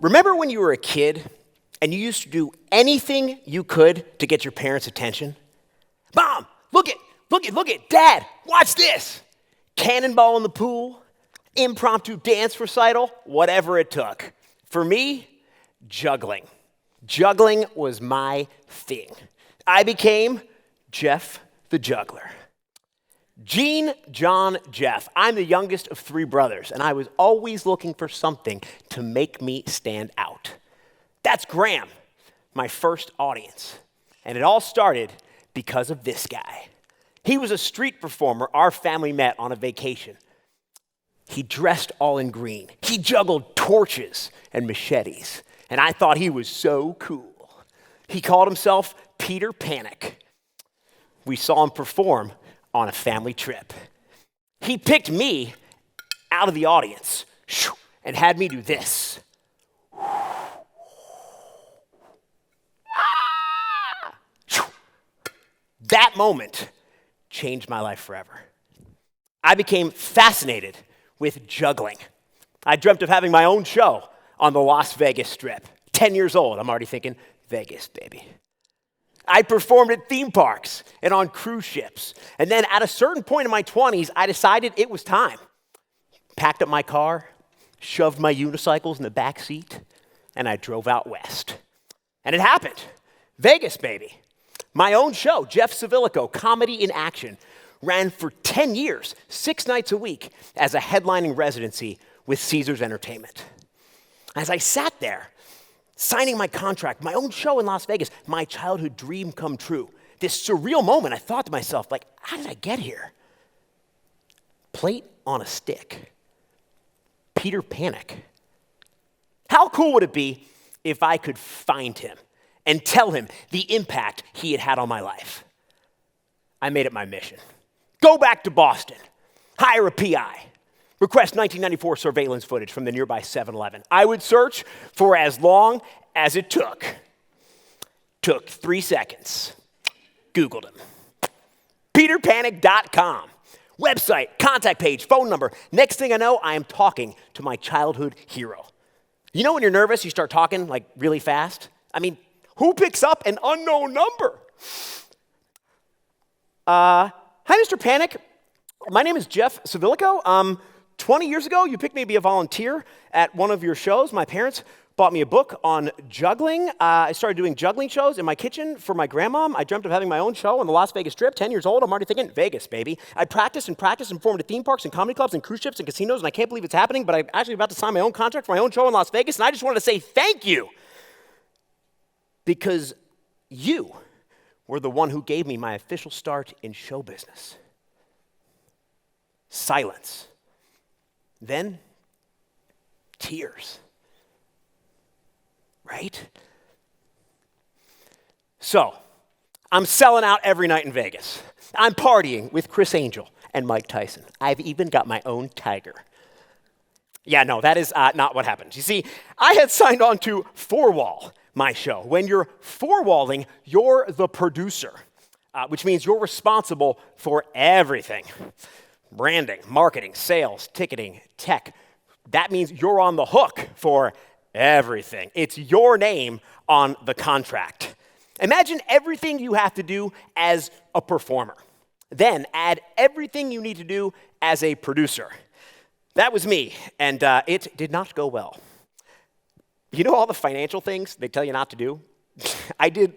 Remember when you were a kid and you used to do anything you could to get your parents' attention? Mom, look it, Dad, watch this. Cannonball in the pool, impromptu dance recital, whatever it took. For me, juggling. Juggling was my thing. I became Jeff the Juggler. Gene, John, Jeff. I'm the youngest of 3 brothers, and I was always looking for something to make me stand out. That's Graham, my first audience. And it all started because of this guy. He was a street performer our family met on a vacation. He dressed all in green. He juggled torches and machetes, and I thought he was so cool. He called himself Peter Panic. We saw him perform on a family trip. He picked me out of the audience and had me do this. That moment changed my life forever. I became fascinated with juggling. I dreamt of having my own show on the Las Vegas Strip. 10 years old, I'm already thinking, Vegas, baby. I performed at theme parks and on cruise ships. And then at a certain point in my 20s, I decided it was time. Packed up my car, shoved my unicycles in the back seat, and I drove out west. And it happened. Vegas, baby. My own show, Jeff Civillico, Comedy in Action, ran for 10 years, 6 nights a week, as a headlining residency with Caesars Entertainment. As I sat there, signing my contract, my own show in Las Vegas, my childhood dream come true. This surreal moment, I thought to myself, like, how did I get here? Plate on a stick. Peter Panic. How cool would it be if I could find him and tell him the impact he had had on my life? I made it my mission. Go back to Boston, hire a PI, request 1994 surveillance footage from the nearby 7-Eleven. I would search for as long as it took. Took 3 seconds. Googled him. PeterPanic.com. Website, contact page, phone number. Next thing I know, I am talking to my childhood hero. You know when you're nervous, you start talking like really fast? I mean, who picks up an unknown number? Hi, Mr. Panic. My name is Jeff Civillico. 20 years ago, you picked me to be a volunteer at one of your shows. My parents bought me a book on juggling. I started doing juggling shows in my kitchen for my grandmom. I dreamt of having my own show on the Las Vegas Strip. 10 years old, I'm already thinking, Vegas, baby. I practiced and performed at theme parks and comedy clubs and cruise ships and casinos, and I can't believe it's happening, but I'm actually about to sign my own contract for my own show in Las Vegas, and I just wanted to say thank you. Because you were the one who gave me my official start in show business. Silence. Then, tears. Right? So, I'm selling out every night in Vegas. I'm partying with Chris Angel and Mike Tyson. I've even got my own tiger. Yeah, no, that is not what happened. You see, I had signed on to 4-Wall, my show. When you're 4-walling, you're the producer, which means you're responsible for everything. Branding, marketing, sales, ticketing, tech. That means you're on the hook for everything. It's your name on the contract. Imagine everything you have to do as a performer. Then add everything you need to do as a producer. That was me, and it did not go well. You know all the financial things they tell you not to do? I did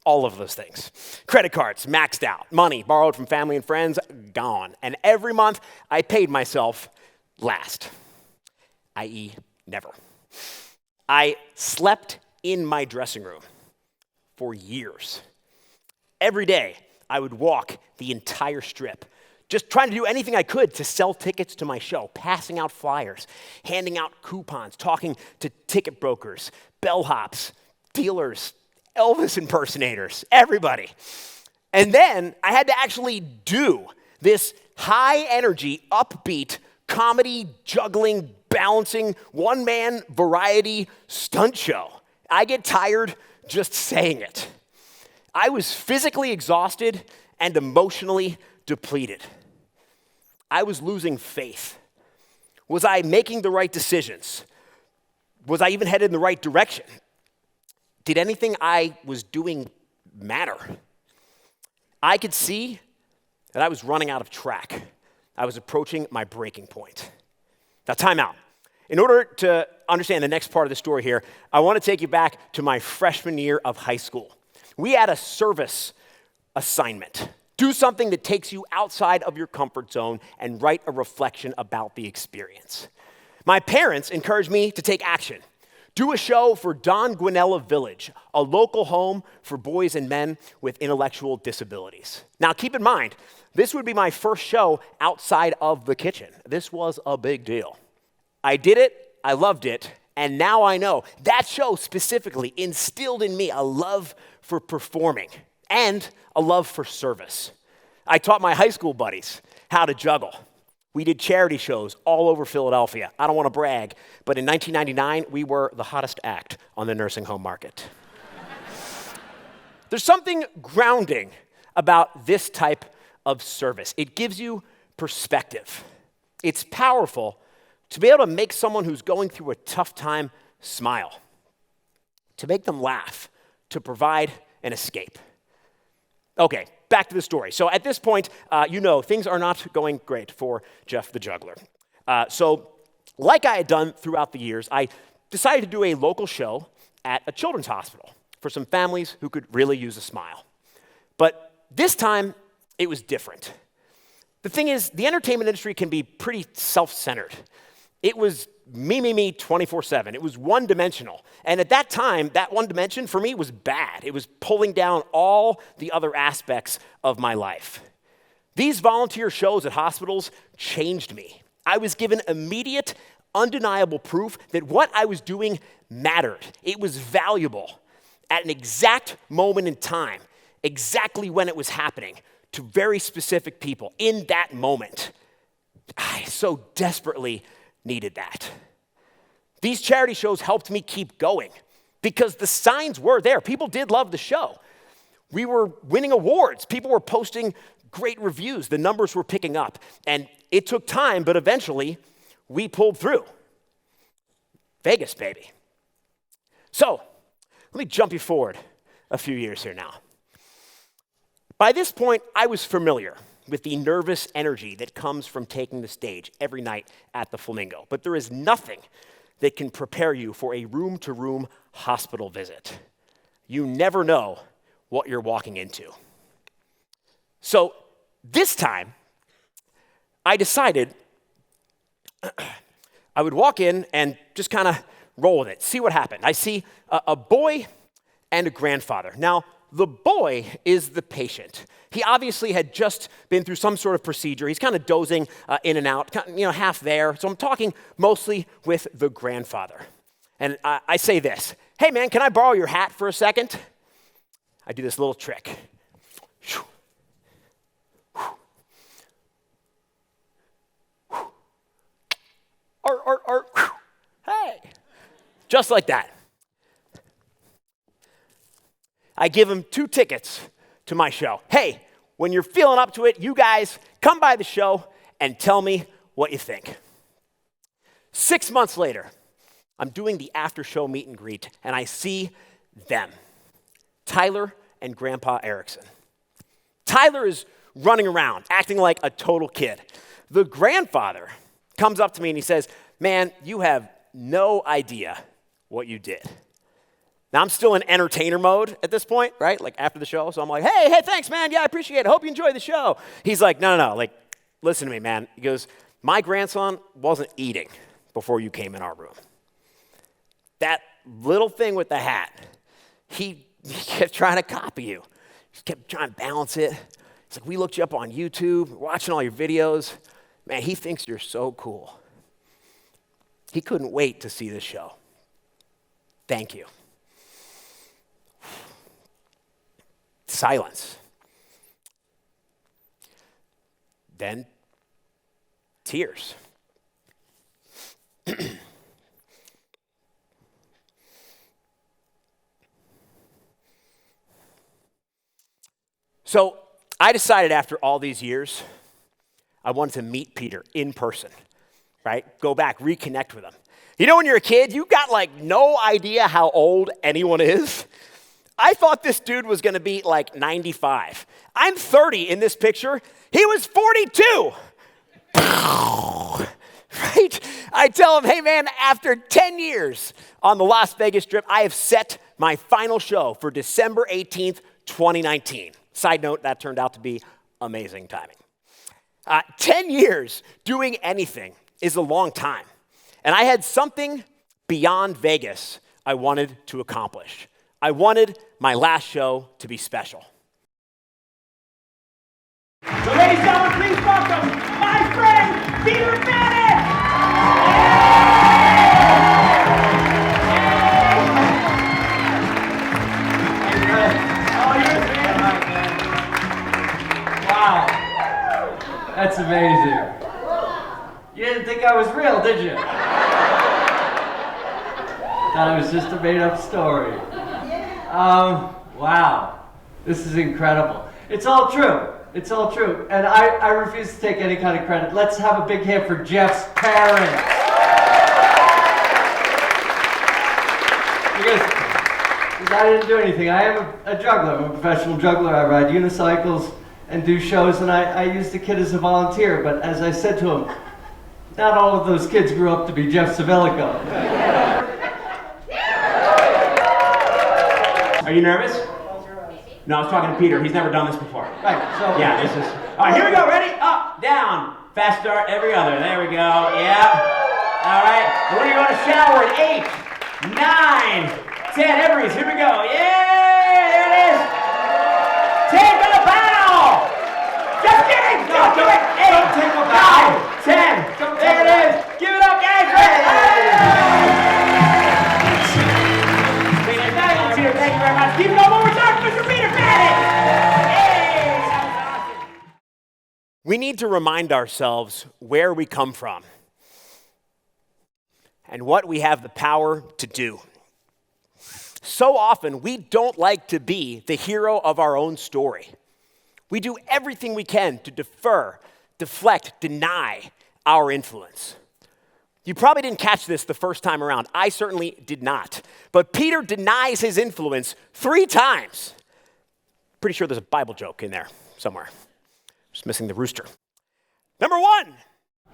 all of those things. Credit cards, maxed out. Money borrowed from family and friends, gone. And every month, I paid myself last, i.e. never. I slept in my dressing room for years. Every day, I would walk the entire strip, just trying to do anything I could to sell tickets to my show, passing out flyers, handing out coupons, talking to ticket brokers, bellhops, dealers, Elvis impersonators, everybody. And then I had to actually do this high-energy, upbeat, comedy, juggling, balancing, one-man variety stunt show. I get tired just saying it. I was physically exhausted and emotionally depleted. I was losing faith. Was I making the right decisions? Was I even headed in the right direction? Did anything I was doing matter? I could see that I was running out of track. I was approaching my breaking point. Now, time out. In order to understand the next part of the story here, I want to take you back to my freshman year of high school. We had a service assignment. Do something that takes you outside of your comfort zone and write a reflection about the experience. My parents encouraged me to take action. Do a show for Don Guanella Village, a local home for boys and men with intellectual disabilities. Now, keep in mind, this would be my first show outside of the kitchen. This was a big deal. I did it, I loved it, and now I know that show specifically instilled in me a love for performing and a love for service. I taught my high school buddies how to juggle. We did charity shows all over Philadelphia. I don't want to brag, but in 1999, we were the hottest act on the nursing home market. There's something grounding about this type of service. It gives you perspective. It's powerful to be able to make someone who's going through a tough time smile, to make them laugh, to provide an escape. Okay, back to the story. So at this point, things are not going great for Jeff the Juggler. So like I had done throughout the years, I decided to do a local show at a children's hospital for some families who could really use a smile. But this time, it was different. The thing is, the entertainment industry can be pretty self-centered. It was me 24/7. It was one-dimensional. And at that time, that one dimension for me was bad. It was pulling down all the other aspects of my life. These volunteer shows at hospitals changed me. I was given immediate, undeniable proof that what I was doing mattered. It was valuable at an exact moment in time, exactly when it was happening, to very specific people in that moment. I so desperately needed that. These charity shows helped me keep going because the signs were there. People did love the show. We were winning awards. People were posting great reviews. The numbers were picking up. And it took time, but eventually we pulled through. Vegas, baby. So let me jump you forward a few years here now. By this point, I was familiar with the nervous energy that comes from taking the stage every night at the Flamingo. But there is nothing that can prepare you for a room-to-room hospital visit. You never know what you're walking into. So this time, I decided I would walk in and just kind of roll with it, see what happened. I see a boy and a grandfather. Now, the boy is the patient. He obviously had just been through some sort of procedure. He's kind of dozing in and out, half there. So I'm talking mostly with the grandfather. And I say this, "Hey man, can I borrow your hat for a second?" I do this little trick. Hey, just like that. I give him 2 tickets to my show. Hey, when you're feeling up to it, you guys come by the show and tell me what you think. 6 months later, I'm doing the after-show meet and greet, and I see them, Tyler and Grandpa Erickson. Tyler is running around, acting like a total kid. The grandfather comes up to me and he says, "Man, you have no idea what you did." Now, I'm still in entertainer mode at this point, right? Like after the show. So I'm like, hey, thanks, man. Yeah, I appreciate it. Hope you enjoy the show. He's like, no. Like, listen to me, man. He goes, "My grandson wasn't eating before you came in our room. That little thing with the hat, he kept trying to copy you. He kept trying to balance it. It's like, we looked you up on YouTube, watching all your videos. Man, he thinks you're so cool. He couldn't wait to see this show. Thank you." Silence. Then tears. So I decided after all these years, I wanted to meet Peter in person, right? Go back, reconnect with him. You know, when you're a kid, you got like no idea how old anyone is. I thought this dude was gonna be like 95. I'm 30 in this picture. He was 42. Right? I tell him, hey man, after 10 years on the Las Vegas Strip, I have set my final show for December 18th, 2019. Side note, that turned out to be amazing timing. 10 years doing anything is a long time. And I had something beyond Vegas I wanted to accomplish. I wanted my last show to be special. So ladies and gentlemen, please welcome my friend, Peter Bennett! Oh, you're a fan. Wow. That's amazing. You didn't think I was real, did you? Thought it was just a made-up story. Wow. This is incredible. It's all true. It's all true. And I refuse to take any kind of credit. Let's have a big hand for Jeff's parents. Because I didn't do anything. I am a juggler. I'm a professional juggler. I ride unicycles and do shows, and I used the kid as a volunteer. But as I said to him, not all of those kids grew up to be Jeff Civillico. Are you nervous? No, I was talking to Peter. He's never done this before. Right, so... Yeah, this is... All right, here we go. Ready? Up, down. Fast start, every other. There we go. Yeah. All right. We're going to go to shower at 8, 9, 10. Everybody's, here we go. Yeah, there it is. 10, go to bow. Just kidding. No, do it. 8, don't take a bow. 9, 10. There it is. Give it up, guys. Thank you very much. Keep it going one more time, Mr. Peter Bennett. Hey, that was awesome. We need to remind ourselves where we come from and what we have the power to do. So often, we don't like to be the hero of our own story. We do everything we can to defer, deflect, deny our influence. You probably didn't catch this the first time around. I certainly did not. But Peter denies his influence 3 times. Pretty sure there's a Bible joke in there somewhere. Just missing the rooster. Number 1.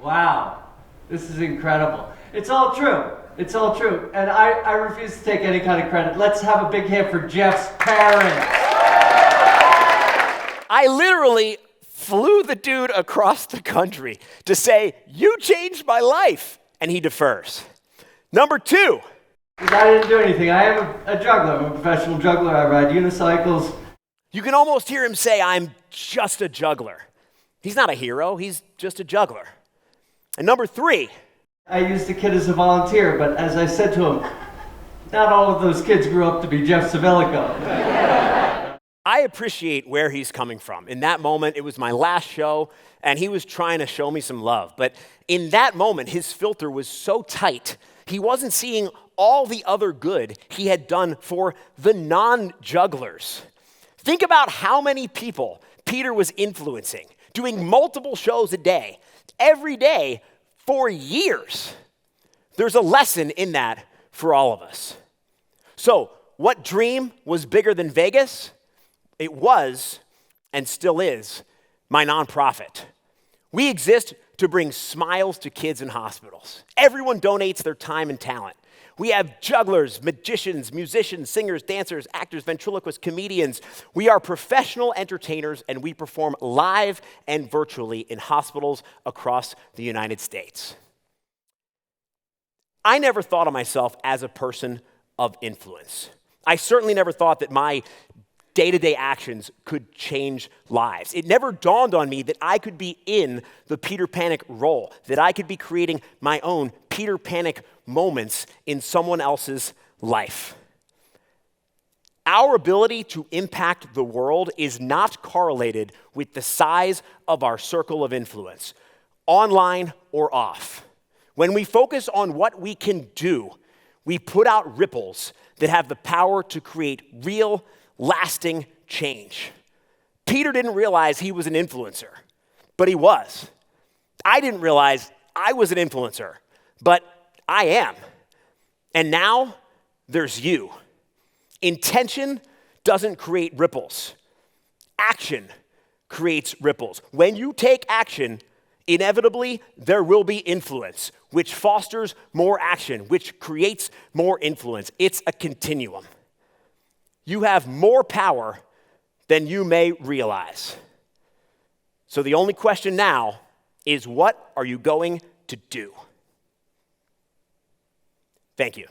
Wow. This is incredible. It's all true. It's all true. And I refuse to take any kind of credit. Let's have a big hand for Jeff's parents. I literally flew the dude across the country to say, you changed my life. And he defers. Number 2. Because I didn't do anything. I am a juggler. I'm a professional juggler. I ride unicycles. You can almost hear him say, I'm just a juggler. He's not a hero. He's just a juggler. And number 3. I used the kid as a volunteer, but as I said to him, not all of those kids grew up to be Jeff Civillico. I appreciate where he's coming from. In that moment, it was my last show, and he was trying to show me some love. But in that moment, his filter was so tight, he wasn't seeing all the other good he had done for the non-jugglers. Think about how many people Peter was influencing, doing multiple shows a day, every day for years. There's a lesson in that for all of us. So, what dream was bigger than Vegas? It was, and still is, my nonprofit. We exist to bring smiles to kids in hospitals. Everyone donates their time and talent. We have jugglers, magicians, musicians, singers, dancers, actors, ventriloquists, comedians. We are professional entertainers, and we perform live and virtually in hospitals across the United States. I never thought of myself as a person of influence. I certainly never thought that my day-to-day actions could change lives. It never dawned on me that I could be in the Peter Panic role, that I could be creating my own Peter Panic moments in someone else's life. Our ability to impact the world is not correlated with the size of our circle of influence, online or off. When we focus on what we can do, we put out ripples that have the power to create real, lasting change. Peter didn't realize he was an influencer, but he was. I didn't realize I was an influencer, but I am. And now there's you. Intention doesn't create ripples. Action creates ripples. When you take action, inevitably there will be influence, which fosters more action, which creates more influence. It's a continuum. You have more power than you may realize. So the only question now is, what are you going to do? Thank you.